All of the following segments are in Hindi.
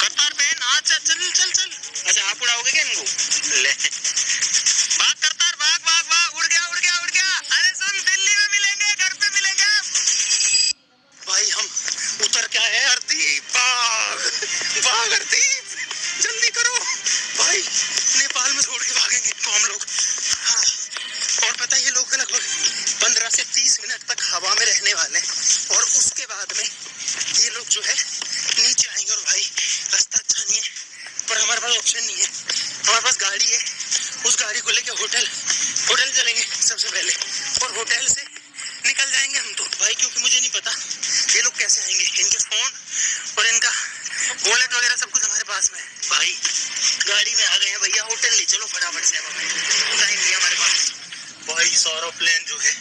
रफ्तार पहन। अच्छा चल चल चल। अच्छा आप उड़ाओगे क्या इनको? ले भाग करतार, भाग भाग भाग। उड़ गया उड़ गया उड़ गया। अरे सुन, दिल्ली में मिलेंगे, घर पे मिलेंगे भाई। हम उतर क्या है हरदीप, भाग भाग हरदीप, जल्दी करो भाई। नेपाल में छोड़ के भागेंगे तो हम लोग। हाँ। और पता है ये लोग लगभग 15 से 30 मिनट तक हवा में रहने वाले हैं और उसके बाद में ये लोग जो है नीचे आएंगे। और भाई रास्ता अच्छा नहीं है पर हमारे पास ऑप्शन नहीं है, हमारे पास गाड़ी है। उस गाड़ी को लेके होटल चलेंगे सबसे पहले और होटल से निकल जाएंगे हम तो भाई, क्योंकि मुझे नहीं पता ये लोग कैसे आएंगे। इनके फोन और इनका वॉलेट वगैरह सब कुछ हमारे पास में है भाई। गाड़ी में आ गए हैं भैया, होटल ले चलो फटाफट से, टाइम नहीं हमारे पास भाई। सारा प्लान जो है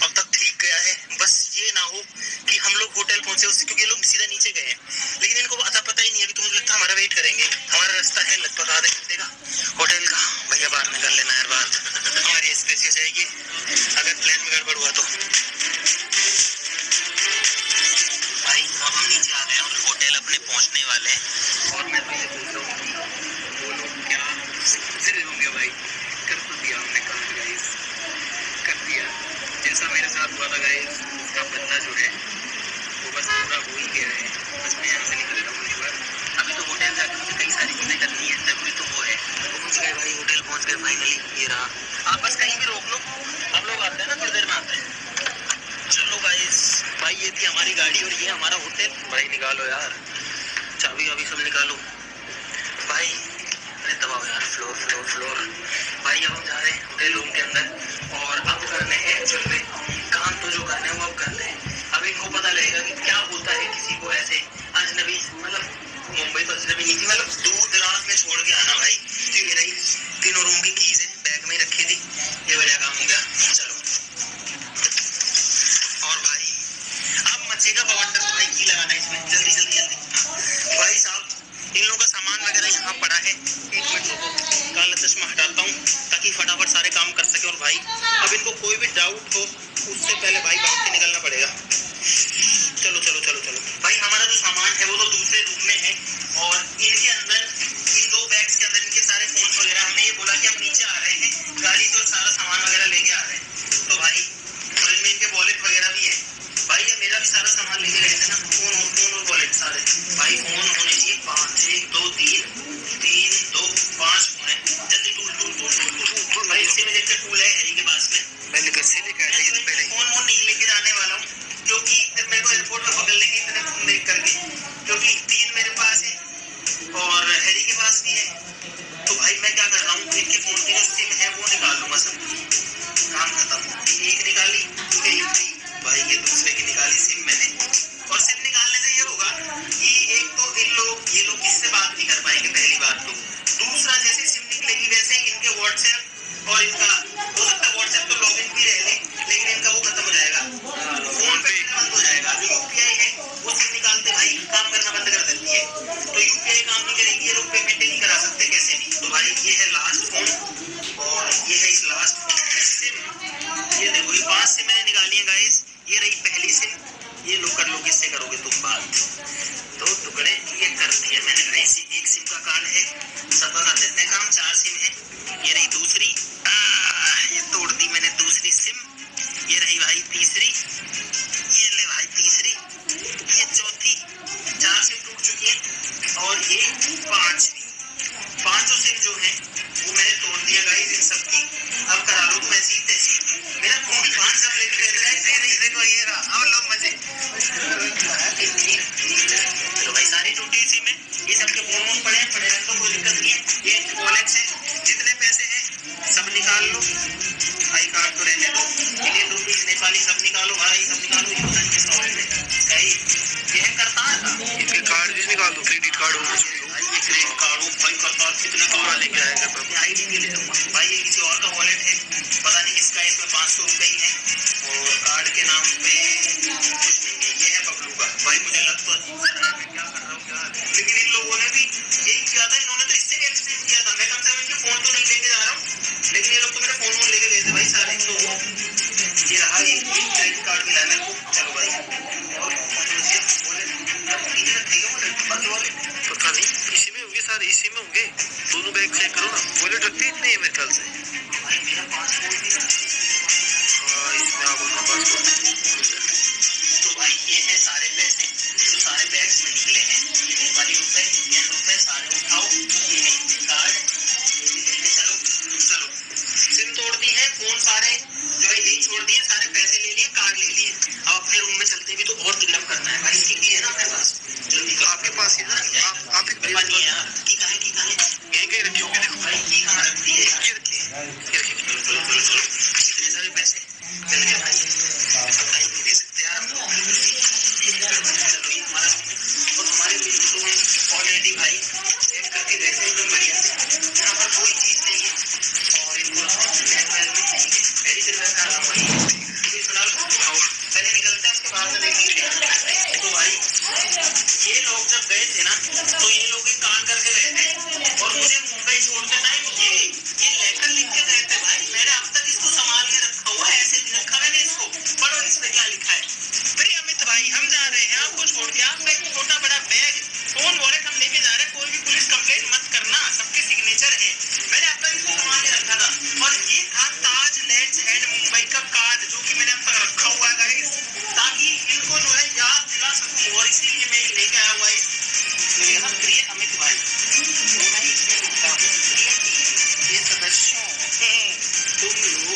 अब तक ठीक गया है, बस ये ना हो कि हम लोग होटल पहुंचे उससे, क्योंकि ये लोग सीधा नीचे गए हैं लेकिन इनको पता ही नहीं है। अभी तो मुझे लगता है हमारा वेट करेंगे। हमारा रास्ता है लगभग आधे घंटे का होटल का। भैया बाहर निकल लेना यार, बात हमारी स्पेस हो जाएगी अगर प्लान में गड़बड़ हुआ तो। भाई अब हम नीचे आ गए हैं और होटल अपने पहुंचने वाले हैं। और मैं तो ये सोच रहा हूँ वो लोग क्या समझ रहे होंगे भाई। कर तो दिया हमने काम गाइस, कर दिया जैसा मेरे साथ हुआ था गाइस। उसका बंदा जो है वो बस पूरा हो ही गया है। बस मैं यहाँ से निकल रहा हूँ एक बार। अभी तो होटल जाकर मुझे कई सारी चीजें करनी है, जरूरी तो वो है। पहुँच गए भाई, होटल पहुँच गए फाइनली। ये रहा, आप बस कहीं भी रोक लो, हम लोग आते हैं ना थोड़ी देर में आते हैं। चलो गाइस, भाई ये थी हमारी गाड़ी और ये हमारा होटल। भाई निकालो यार चाबी वाबी सब निकालो भाई। अरे दबाओ यार, फ्लोर फ्लोर फ्लोर। भाई अब हम जा रहे हैं होटल रूम के अंदर और अब करने हैं एक्चुअल में काम। तो जो करने हैं वो अब करते हैं। अब इनको पता लगेगा कि क्या होता है किसी को ऐसे अजनबी, मतलब मुंबई तो अजनबी नहीं थी, मतलब दूर दराज में छोड़ के आना भाई। तो ये रही तीनों रूम की कीज है, बैग में रखी थी। ये बढ़िया काम हो गया। चलो और भाई अब मचेगा बवंडर। तो भाई की लगाना है इसमें, जल्दी जल्दी जल्दी। भाई साहब इन लोगों का सामान वगैरह यहाँ पड़ा है। एक मिनट रुको, काला चश्मा हटाता हूँ ताकि फटाफट सारे काम कर सके। और भाई अब इनको कोई भी डाउट हो उससे पहले भाई भाग के निकलना पड़ेगा। चलो चलो चलो चलो भाई, हमारा जो सामान है वो तो दूसरे रूम में है और इनके अंदर इन दो बैग्स के अंदर इनके सारे फोन वगैरह। हमने ये बोला कि हम नीचे आ रहे हैं गाड़ी से और सारा सामान वगैरह लेके आ रहे हैं। तो भाई और इनमें इनके वॉलेट वगैरह भी है भाई। ये मेरा भी सारा सामान लेके गए थे ना, फोन और वॉलेट सारे। भाई फोन होने चाहिए 5, 1 2 3 2 5 फोन है। जल्दी टूल टूल टूल टूल भाई, इससे में देखकर टूल है हरी के पास में। मैंने घर से लेकर आया ये पहले। फोन नहीं लेके जाने वाला हूँ क्योंकि फिर मेरे को एयरपोर्ट में पकड़ लेंगे इतने फोन देख करके, क्योंकि 3 मेरे पास है और हैरी के पास भी है। तो भाई मैं क्या कर रहा हूँ, इनके फोन की जो सिम है वो निकाल लूंगा सब, काम खत्म। एक निकाली भाई, ये दूसरे की निकाली सिम मैंने। और सिम निकालने से ये होगा कि एक तो ये लोग किससे बात नहीं कर पाएंगे पहली बात तो। दूसरा जैसे सिम निकलेगी वैसे ही इनके व्हाट्सएप और इनका हो सकता है व्हाट्सएप तो लॉगिन भी रह लेकिन इनका वो खत्म हो जाएगा, फोन पे बंद हो जाएगा। जो यूपीआई है वो सिम निकालते भाई काम करना बंद कर देती है। तो यूपीआई काम नहीं करेगी, ये लोग पेमेंट नहीं करा सकते कैसे भी। तो भाई ये है लास्ट फोन और ये है इस लास्ट फोन की सिम। ये देखो ये 5 सिम मैंने निकाली है गाइस। ये रही पहली सिम, ये लो कर लो, किससे करोगे तुम बात। 2 टुकड़े ये कर दिए मैंने गाइस। एक सिम का कार्ड है, सब कर देते हैं काम। 4 सिम है। ये रही दूसरी, ये तोड़ दी मैंने दूसरी सिम। ये रही भाई तीसरी, ये ले भाई तीसरी, ये चौथी। 4 सिम टूट चुकी है और ये 5वीं। 5 सिम जो है वो मैंने तोड़ दिया गाइस इन सबकी। अब करा लो तुम ऐसी तैसी। मेरा फोन 5 सब लेके गए थे। देखो ये रहा, अब लो मजे। तो भाई सारी टूटी सिम है, ये सबके फोन पड़े हैं, पड़े तो कोई दिक्कत नहीं है। ये वॉलेट से जितने पैसे हैं सब निकाल लो। आई कार्ड तो रहने दो, इंडियन रुपीज नेपाली सब निकालो भाई, सब निकालो। ये पता नहीं किसका वॉलेट है, सही ये करता है। इनके कार्ड भी निकाल दो, क्रेडिट कार्ड होना चाहिए भाई। ये क्रेडिट कार्ड हो भाई, करता कितने कार्ड लेके आएगा तब। आईडी भी ले लूंगा भाई, ये किसी और का वॉलेट है, पता नहीं किसका है। इसमें 500 रुपए ही है और कार्ड के नाम पे कुछ नहीं है। ये है बबलू का भाई। मुझे लग तो अजीब सा रहा है, मैं क्या कर रहा हूँ यार। लेकिन इन लोगों ने भी यही किया था, इन्होंने तो इससे भी एक्सटेंड किया था। मैं कम से कम इनके फोन तो नहीं लेके जा रहा हूँ, लेकिन ये लोग तो मेरे फोन लेके गए थे भाई सारे। तो ये रहा, एक क्रेडिट कार्ड मिला मेरे को। चलो भाई और पता नहीं इसी में होंगे दोनों बैग, चेक करो ना। वॉलेट रखते हैं इतने मेरे ख्याल से। हाँ इसमें आप अपना पासपोर्ट। तो भाई ये है सारे पैसे जो सारे बैग्स में निकले हैं। ये नेपाली रुपए, इंडियन रुपए सारे उठाओ। ये है इंडियन कार्ड, ये भी लेके चलो। चलो सिम तोड़ दी है, फोन सारे जो है यही छोड़ दिए, सारे पैसे ले लिए, कार्ड ले लिए। अब अपने रूम में चलते भी तो और क्लीन अप करना है भाई। इसकी भी है ना अपने पास, जल्दी आपके पास है ना। आप एक यार की कहां है, की कहां है? यहीं कहीं रखी होगी, देखो भाई की कहां रखी है। ये रखी है, ये रखी। चलो चलो चलो चलो, कितने सारे पैसे चल गए भाई। अब टाइम नहीं दे सकते यार हम लोग। चलो ये हमारा और हमारे बिल तो हम ऑलरेडी भाई सेव करके गए थे एकदम बढ़िया से। यहाँ पर कोई चीज नहीं है और इनको वेरी सिल्वर का नाम भाई। पहले निकलते हैं, उसके बाद में देखेंगे। तो भाई ये लोग जब गए थे ना तो ये लोग एक काम करके गए थे और मुझे मुंबई छोड़ते टाइम ये लेटर लिख के गए थे भाई। मैंने अब तक इसको संभाल के रखा हुआ है, ऐसे नहीं रखा मैंने इसको। पढ़ो इसमें क्या लिखा है। प्रिय अमित भाई, हम जा रहे हैं आपको छोड़ के। आपका एक छोटा बड़ा बैग, फोन, वॉलेट हम लेके जा रहे हैं। कोई भी पुलिस कंप्लेंट मत करना, सबके सिग्नेचर है। मैंने अब तक इसको संभाल के रखा था। और ये था ताज लैंड्स एंड मुंबई का कार्ड जो कि मैंने अब तक रखा हुआ है गाइस, ताकि इनको जो है याद दिला सकूं। और इसीलिए मैं लेके आया हुआ है। प्रिय अमित भाई, तो मैं इसमें लिखता हूँ ये सदस्यों तुम लोग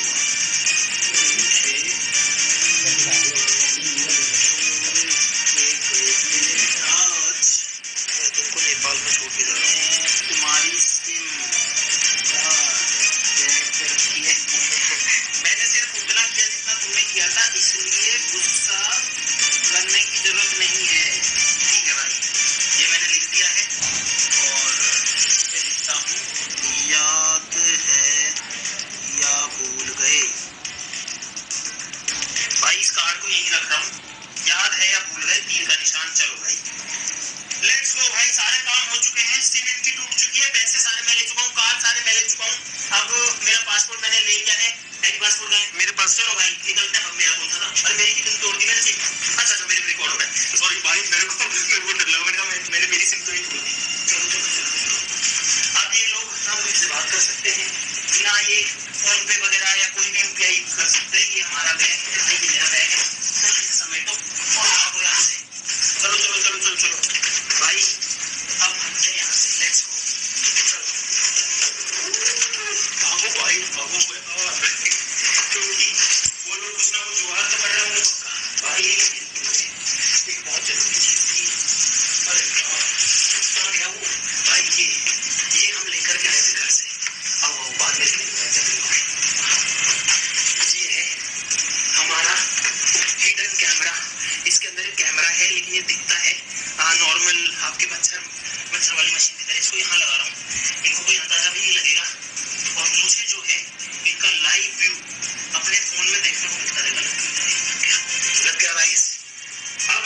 मुझे आज मैं तुमको नेपाल में छोड़ के जा रहा हूँ। तुम्हारी सिम रखी है। मैंने सिर्फ उतना किया जितना तुमने किया था, इसलिए गुस्सा करने की जरूरत नहीं है। ठीक है भाई, ये मैंने लिख दिया है और इस पे लिखता हूँ याद है या भूल गए। भाई इस कार्ड को यहीं रख रहा हूँ, याद है या भूल गए, तीर का निशान। चलो भाई लेट्स गो भाई। सारे काम हो चुके हैं, सिम इनकी टूट चुकी है, पैसे सारे मैं ले चुका हूँ, कार्ड सारे मैं ले चुका हूँ। अब मेरा पासपोर्ट मैंने ले लिया है। मेरी पासपोर्ट है मेरे पास। चलो भाई निकलते हैं। मेरा कौन सा था? अरे मेरी कितनी तोड़ दी मैंने सिम। अच्छा मेरे रिकॉर्ड हो गया, सॉरी भाई। मेरे को डर लगा, मैंने मेरी सिम तो नहीं तोड़ दी। चलो चलो चलो। अब ये लोग ना मुझसे बात कर सकते हैं, ना ये फोन पे वगैरह या कोई भी यूपीआई कर सकते हैं। ये हमारा बैग है भाई, ये मेरा बैग है। समेटो और भागो यहाँ से। चलो चलो चलो चलो चलो भाई, अब भागते हैं यहाँ से। Let's go. भागो भाई भागो, क्योंकि वो लोग कुछ ना कुछ जुगाड़ तो कर रहे होंगे पक्का भाई। एक बहुत जरूरी चीज थी। अरे कहाँ गया वो भाई? ये हम लेकर के आए थे घर से। अब बाद में ये है हमारा हिडन कैमरा। इसके अंदर एक कैमरा है, लेकिन ये दिखता है नॉर्मल आपके मच्छर वाली मशीन की तरह। इसको यहाँ लगा रहा हूँ, इनको कोई अंदाजा भी नहीं लगेगा। और मुझे जो है इनका लाइव व्यू अपने फोन में देखने को मिलता रहेगा। लग गया भाई। अब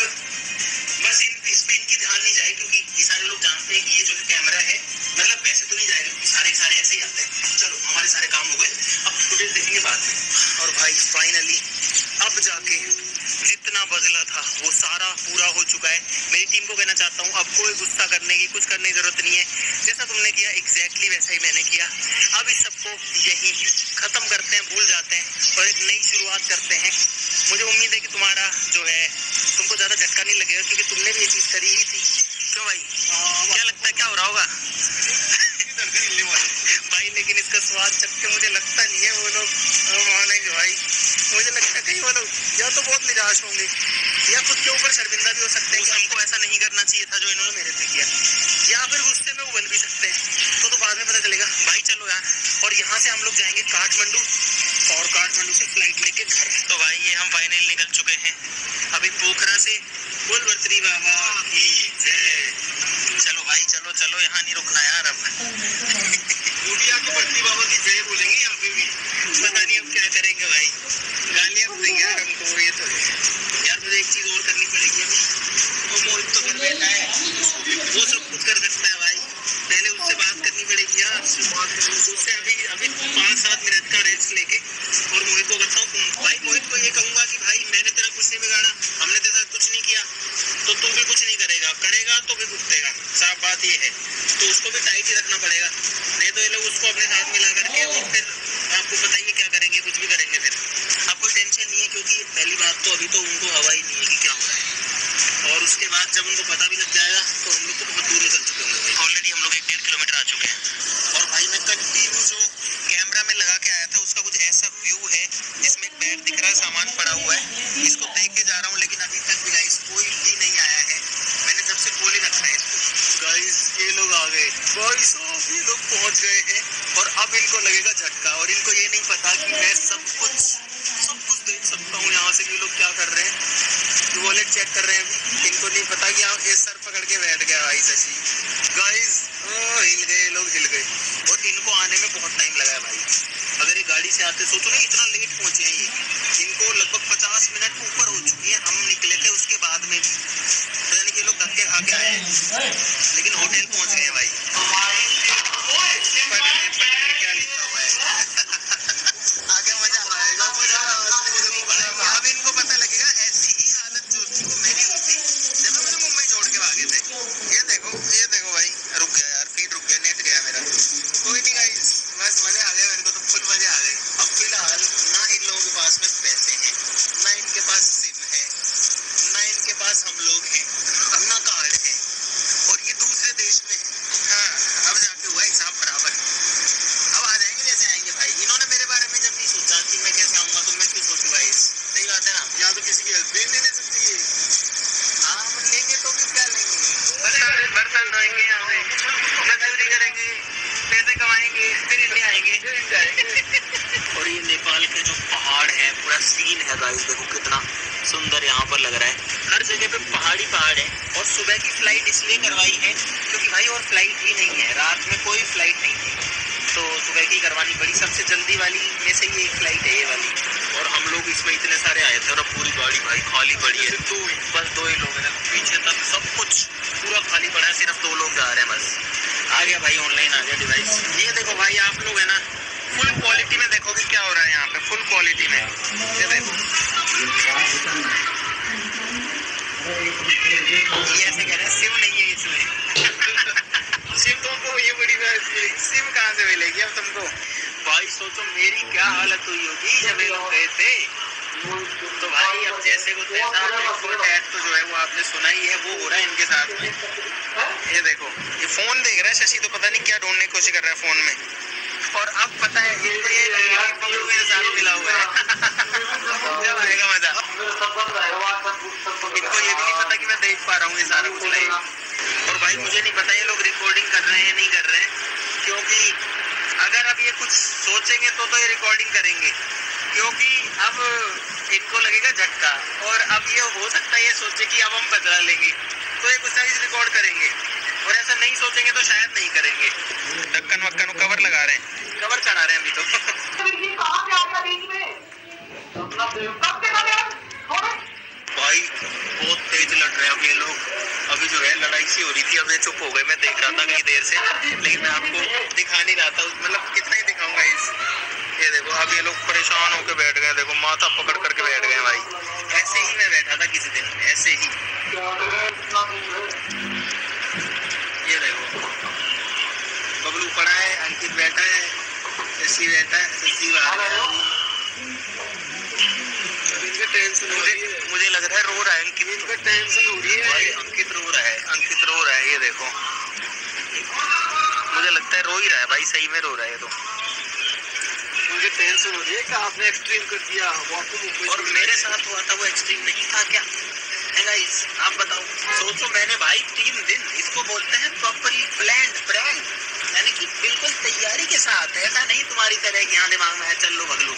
बस इस पे इनकी ध्यान नहीं जाए, क्योंकि ये सारे लोग जानते हैं कि ये जो है कैमरा है। मतलब वैसे तो नहीं जाएगा, क्योंकि सारे ऐसे ही आते हैं। चलो हमारे सारे काम हो गए, अब फुटेज देखेंगे बाद में। और भाई फाइनली अब जाके जितना बदला था वो सारा पूरा हो चुका है। मेरी टीम को कहना चाहता हूँ, अब कोई गुस्सा करने की, कुछ करने की जरूरत नहीं है। जैसा तुमने किया एग्जैक्टली वैसा ही मैंने किया। अब इस सबको यहीं खत्म करते हैं, भूल जाते हैं और एक नई शुरुआत करते हैं। मुझे उम्मीद है कि तुम्हारा जो है तुमको ज्यादा झटका नहीं लगेगा, क्योंकि तुमने भी ये चीज करी ही थी। क्यों भाई? क्या लगता है क्या हो रहा होगा? भाई लेकिन इसका स्वाद चख के मुझे लगता नहीं है वो लोग मानेंगे भाई। मुझे लगता है कहीं वो लोग या तो बहुत निराश होंगे या खुद के ऊपर शर्मिंदा भी हो सकते हैं कि हमको ऐसा नहीं करना चाहिए था जो इन्होंने मेरे से किया, या फिर गुस्से में उबल भी सकते हैं। तो बाद में पता चलेगा भाई। चलो यार, और यहाँ से हम लोग जाएंगे काठमांडू और काठमांडू से फ्लाइट लेके घर। तो भाई ये हम फाइनली निकल चुके हैं अभी पोखरा से। बोलवर्त्री बाबा की जय। चलो भाई चलो चलो, यहाँ नहीं रुकना यार। अब बूढ़िया को बर्त्री बाबा की जय बोलेंगे यहाँ पे भी। पता नहीं अब क्या करेंगे भाई, गालियाँ देंगे यार हमको। ये तो यार मुझे एक चीज और करनी पड़ेगी अभी। वो मोहित तो कर बैठा है, वो सब कुछ कर सकता है भाई। पहले उससे बात करनी पड़ेगी यार। उससे अभी 5-7 मिनट का रेस्ट लेके और मोहित को करता हूँ फोन। भाई मोहित को ये कहूंगा कि भाई मैंने तेरा कुछ नहीं बिगाड़ा, हमने तेरे साथ कुछ नहीं किया, तो तू भी कुछ नहीं करेगा तो भी भुगतेगा। साफ बात ये है। तो उसको भी टाइट ही रखना पड़ेगा, नहीं तो ये लोग उसको अपने साथ मिला करके और फिर आपको बताइए क्या करेंगे, कुछ भी करेंगे। फिर अब कोई टेंशन नहीं है, क्योंकि पहली बात तो अभी तो उनको हवा ही नहीं है कि क्या हो रहा है, और उसके बाद जब उनको पता भी लग जाएगा तो हम लोग तो बहुत दूर निकल चुके होंगे। ऑलरेडी हम लोग 1-1.5 किलोमीटर आ चुके हैं, और भाई मैं कंटिन्यू जो कैमरा में लगा के आया था उसका कुछ ऐसा व्यू है जिसमें एक बैग दिख रहा है, सामान पड़ा हुआ है, इसको देख के जा रहा हूँ, लेकिन अभी तक भी गाइस कोई भी नहीं आया है। मैंने जब से खोल ही रखा है इसको। गाइस ये लोग आ गए, भाई साहब ये लोग पहुंच गए हैं, और अब इनको लगेगा झटका, और इनको ये नहीं पता कि मैं सब कुछ देख सकता हूँ यहाँ से। ये लोग क्या कर रहे हैं, वॉलेट चेक कर रहे हैं अभी, इनको नहीं पता कि यहाँ ये सर पकड़ के बैठ गया भाई शशि। गाइस हिल गए लोग, हिल गए, और इनको आने में बहुत टाइम लगा है भाई। अगर ये गाड़ी से आते, सोचो ना इतना लेट पहुंचे हैं ये, इनको लगभग 50 मिनट ऊपर हो चुकी है, हम निकले थे उसके बाद में भी, तो यानी कि ये लोग धक्के खा के आए हैं, लेकिन होटल पहुंच गए भाई। पढ़ने क्या लिखा हुआ है आगे मजा आएगा, अब इनको पता लगेगा ऐसी ही हालत जो थी वो मेरी हुई थी जब मुझे मुंबई छोड़ के भागे थे। ये देखो भाई, रुक गया यार, फीड रुक गया, नेट गया मेरा। कोई नहीं गाइस, बस मजे आ गए, मेरे को तो फुल मजे आ गए। अब फिलहाल ना इन लोगों के पास में पैसे हैं, ना इनके पास सिम है, ना इनके पास हम लोग हैं, ना कार्ड है, और ये दूसरे देश में है। हाँ, अब जाके हुआ हिसाब बराबर। अब आ जाएंगे जैसे आएंगे भाई। इन्होंने मेरे बारे में जब नहीं सोचा कि मैं कैसे आऊंगा, तो मैं क्यों सोचूं भाई? सही बात है ना, यहाँ तो किसी की हेल्प भी नहीं ले सकती है। हाँ, हम लेंगे तो भी क्या लेंगे, बर्तन धोएंगे, यहाँ पे मजदूरी करेंगे, पैसे कमाएंगे, फिर इंडिया आएंगे। और ये नेपाल के जो पहाड़ है, पूरा सीन है गाइस, देखो कितना सुंदर यहाँ पर लग रहा है। हर जगह पे पहाड़ी पहाड़ है, और सुबह की फ्लाइट इसलिए करवाई है क्योंकि भाई और फ्लाइट ही नहीं है, रात में कोई फ्लाइट नहीं है, तो सुबह की करवानी पड़ी। सबसे जल्दी वाली में से ये एक फ्लाइट है, ये वाली, और हम लोग इसमें इतने सारे आए थे, और अब पूरी गाड़ी भाई खाली पड़ी है, बस 2 ही लोग हैं, पीछे तक सब कुछ पूरा खाली पड़ा है, सिर्फ 2 लोग जा रहे हैं बस। आ गया भाई, ऑनलाइन आ गया डिवाइस। ये देखो भाई, आप लोग है ना फुल क्वालिटी में देखोगे क्या हो रहा है यहाँ पे, फुल क्वालिटी में। ये देखो, ये ऐसे कह रहे हैं सिम नहीं है इसमें सिम तुमको, ये बड़ी बात, सिम कहाँ से मिलेगी अब तुमको? भाई सोचो मेरी क्या हालत हुई होगी जब ये लोग गए थे। तो भाई अब जैसे को तैसा, तो जो है वो आपने सुना ही है, वो हो रहा है इनके साथ में। ये देखो, ये फोन देख रहा है शशि, तो पता नहीं क्या ढूंढने की कोशिश कर रहा है फोन में, और अब पता है इनको ये मेरे साथ मिला हुआ है जब आएगा मजा। इनको ये भी नहीं पता कि मैं देख पा रहा हूँ ये सारा कुछ लाइव, और भाई मुझे नहीं पता ये लोग रिकॉर्डिंग कर रहे हैं नहीं कर रहे हैं, क्योंकि अगर अब ये कुछ सोचेंगे तो ये रिकॉर्डिंग करेंगे, क्योंकि अब इनको लगेगा झटका, और अब ये हो सकता है ये सोचे कि अब हम बदला लेंगे, तो ये कुछ चीज रिकॉर्ड करेंगे, और ऐसा नहीं सोचेंगे तो शायद नहीं करेंगे। ढक्कन वक्कन कवर लगा रहे हैं, कवर चढ़ा रहे हैं अभी तो भाई बहुत तेज लड़ रहे हैं अब ये लोग। अभी जो है लड़ाई सी हो रही थी, अब ये चुप हो गए। मैं देख रहा था कई देर से, लेकिन मैं आपको दिखा नहीं रहा था, मतलब कितना ही दिखाऊंगा इस। ये देखो अब ये लोग परेशान होकर बैठ गए, देखो माथा पकड़ करके बैठ गए भाई। ऐसे ही मैं बैठा था किसी दिन, ऐसे ही। ये देखो बबलू पड़ा है, अंकित बैठा है, शशि बैठा है, शशि मुझे लग रहा है रो रहा है अंकित, इनका टेंशन हो रही है भाई। अंकित रो रहा है, ये देखो मुझे लगता है रो ही रहा है भाई, सही में रो रहा है। तो मुझे टेंशन हो रही है कि आपने एक्सट्रीम कर दिया, और मेरे साथ हुआ था वो एक्सट्रीम नहीं था क्या गाइस? आप बताओ, सोचो मैंने भाई 3 दिन, इसको बोलते हैं प्रॉपरली प्लान्ड प्रैंक, यानी कि बिल्कुल तैयारी के साथ, ऐसा नहीं तुम्हारी तरह कि यहाँ दिमाग में है चल लो भगलो।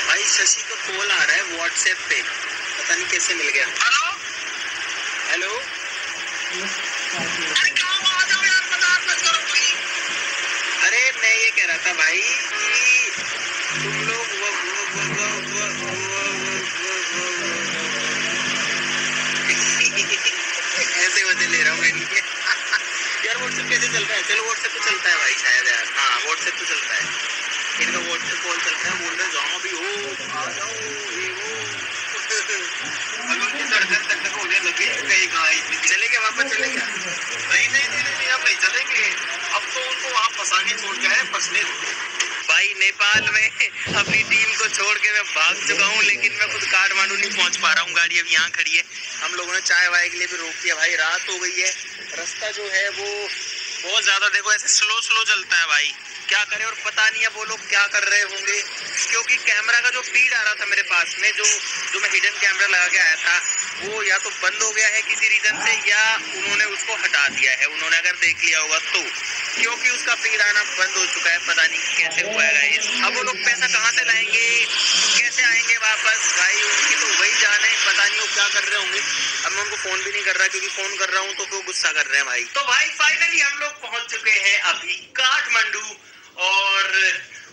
भाई शशि का कॉल आ रहा है व्हाट्सएप पे, पता नहीं कैसे मिल गया। हेलो अरे मैं ये कह रहा था भाई कि तुम लोग ऐसे वजह ले रहा हूँ मैं यार। व्हाट्सएप कैसे चल रहा है? चलो व्हाट्सएप पे चलता है भाई शायद यार, हाँ व्हाट्सएप पे चलता है, इनका व्हाट्सएप कॉल चलता है। बोल रहे जहाँ भी हो आ जाओ, ये वो धड़कन तक होने लगी। कहीं कहाँ चले गए, वापस चले गए? नहीं, अब नहीं चलेंगे। अब तो उनको वहाँ फंसा के छोड़ के आए, फंसने भाई। नेपाल में अपनी टीम को छोड़ के मैं भाग चुका हूँ, लेकिन मैं खुद काठमांडू नहीं पहुँच पा रहा हूँ। गाड़ी अब यहाँ खड़ी है। हम लोगों ने चाय वाय के लिए भी रोक दिया भाई, रात हो गई है। रास्ता जो है वो बहुत ज्यादा देखो ऐसे स्लो चलता है भाई, क्या करें। और पता नहीं है वो लोग क्या कर रहे होंगे, क्योंकि कैमरा का जो फीड आ रहा था मेरे पास में, जो मैं हिडन कैमरा लगा के आया था, वो या तो बंद हो गया है किसी रीजन से, या उन्होंने उसको हटा दिया है, उन्होंने अगर देख लिया होगा तो, क्योंकि उसका फीड आना बंद हो चुका है। पता नहीं कैसे हुआ है गाइस। अब वो लोग पैसा कहाँ से लाएंगे, कैसे आएंगे वापस भाई, उनकी तो वही जान है। पता नहीं वो क्या कर रहे होंगे। अब मैं उनको फोन भी नहीं कर रहा, क्योंकि फोन कर रहा हूँ तो वो गुस्सा कर रहे हैं भाई। तो भाई फाइनली हम लोग पहुंच चुके हैं अभी काठमांडू, और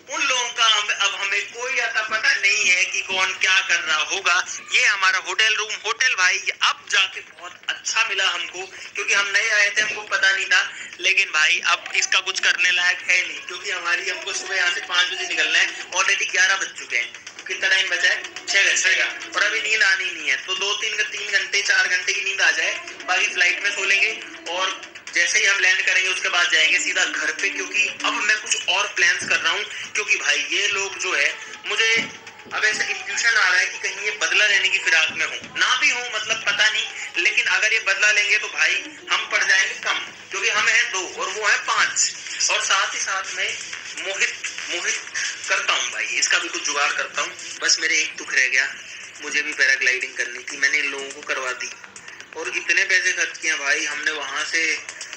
उन लोगों का अब हमें कोई आता पता नहीं है कि कौन क्या कर रहा होगा। ये हमारा होटल रूम, होटल भाई अब जाके बहुत अच्छा मिला हमको, क्योंकि हम नए आए थे, हमको पता नहीं था। लेकिन भाई अब इसका कुछ करने लायक है नहीं, क्योंकि हमको सुबह यहाँ से 5 बजे निकलना है। ऑलरेडी 11 बज चुके हैं। कितना टाइम बचा है? 6 घंटे का, और अभी नींद आनी नहीं है। तो 3 घंटे 4 घंटे की नींद आ जाए, बाकी फ्लाइट में सो लेंगे, और जैसे ही हम लैंड करेंगे उसके बाद जाएंगे सीधा घर पे। क्योंकि अब मैं कुछ और प्लान्स कर रहा हूँ, क्योंकि भाई ये लोग जो है, मुझे अब ऐसा इंट्यूशन आ रहा है कि कहीं ये बदला लेने की फिराक में हो, ना भी हो, मतलब पता नहीं। लेकिन अगर ये बदला लेंगे तो भाई हम पड़ जाएंगे कम, क्योंकि हम हैं 2 और वो है 5, और साथ ही साथ में मोहित करता हूँ भाई, इसका भी कुछ जुगाड़ करता हूँ। बस मेरे एक दुख रह गया, मुझे भी पैराग्लाइडिंग करनी थी, मैंने इन लोगों को करवा दी, और इतने पैसे खर्च किए भाई हमने। वहां से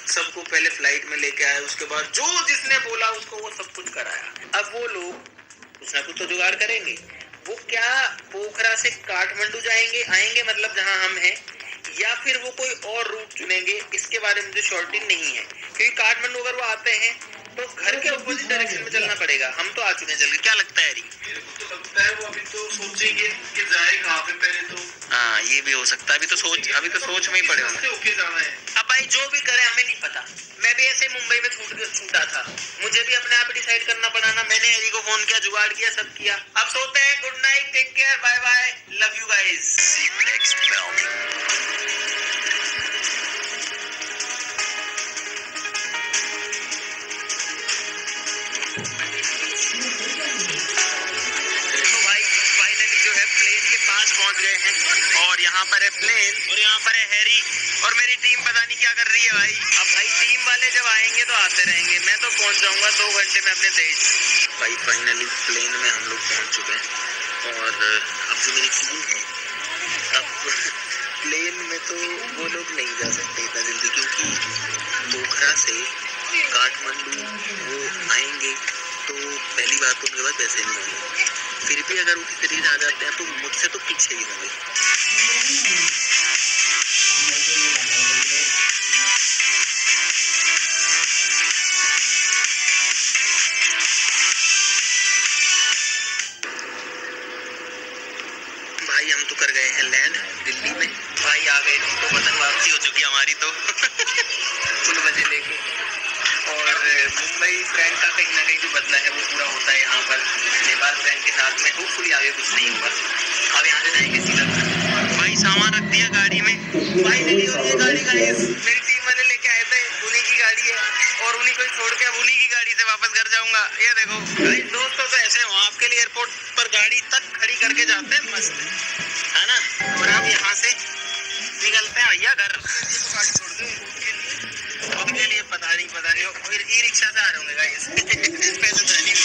सबको पहले फ्लाइट में लेके आए, उसके बाद जो जिसने बोला उसको वो सब कुछ कराया। अब वो लोग कुछ ना कुछ तो जुगाड़ करेंगे। वो क्या पोखरा से काठमांडू आएंगे मतलब जहां हम हैं, या फिर वो कोई और रूट चुनेंगे, इसके बारे में मुझे श्योरिटी नहीं है। क्योंकि काठमांडू अगर वो आते हैं तो घर के अपोजिट डायरेक्शन में चलना पड़ेगा। हम तो आ चुके हैं चल के, क्या लगता है? मेरे को तो लगता है वो अभी तो सोचेंगे कि जाए कहाँ पे पहले तो। हाँ ये भी हो सकता है, अभी तो सोच में ही पड़े होंगे। अब भाई जो भी करे हमें नहीं पता। मैं भी ऐसे मुंबई में छूटा था, मुझे भी अपने आप डिसाइड करना पड़ा ना। मैंने एरी को फोन किया, जुगाड़ किया, सब किया। अब सोते हैं। Good night, take care, bye bye, love you guys, see you next पहुंच गए हैं, और यहाँ पर है प्लेन, और यहाँ पर है हैरी, और मेरी टीम पता नहीं क्या कर रही है भाई। अब भाई टीम वाले जब आएंगे तो आते रहेंगे, मैं तो पहुंच जाऊंगा 2 घंटे में अपने देश। भाई फाइनली प्लेन में हम लोग पहुंच चुके हैं, और अब जो मेरी टीम है, अब प्लेन में तो वो लोग नहीं जा सकते इतना जल्दी, क्योंकि पोखरा से काठमांडू वो आएंगे तो पहली बात तो उनके पास पैसे नहीं होंगे। फिर भी अगर उसी तरीके आ जाते हैं तो मुझसे तो पीछे ही होंगे। भाई हम तो कर गए हैं लैंड दिल्ली में। भाई आ गए हम तो, पतंग वापसी हो चुकी हमारी तो फुल मजे लेके। और मुंबई प्रैंक का कहीं ना कहीं जो बदला है वो पूरा होता है यहाँ पर नेपाल प्रैंक के साथ में। होपफुली आगे कुछ नहीं होगा। अब यहाँ से जाएंगे सीधा भाई, सामान रख दिया गाड़ी में फाइनली। और ये गाड़ी मेरी टीम वाले लेके आए थे, उन्हीं की गाड़ी है, और उन्हीं को छोड़ के अब उन्हीं की गाड़ी से वापस घर जाऊंगा। ये देखो भाई, दोस्तों तो ऐसे हो, आपके लिए एयरपोर्ट पर गाड़ी तक खड़ी करके जाते हैं, मस्त है ना। और अब यहाँ से निकलते हैं भैया घर। उनके लिए पता नहीं फिर ई रिक्शा से आ रहे होंगे गाइस पैसे तो नहीं।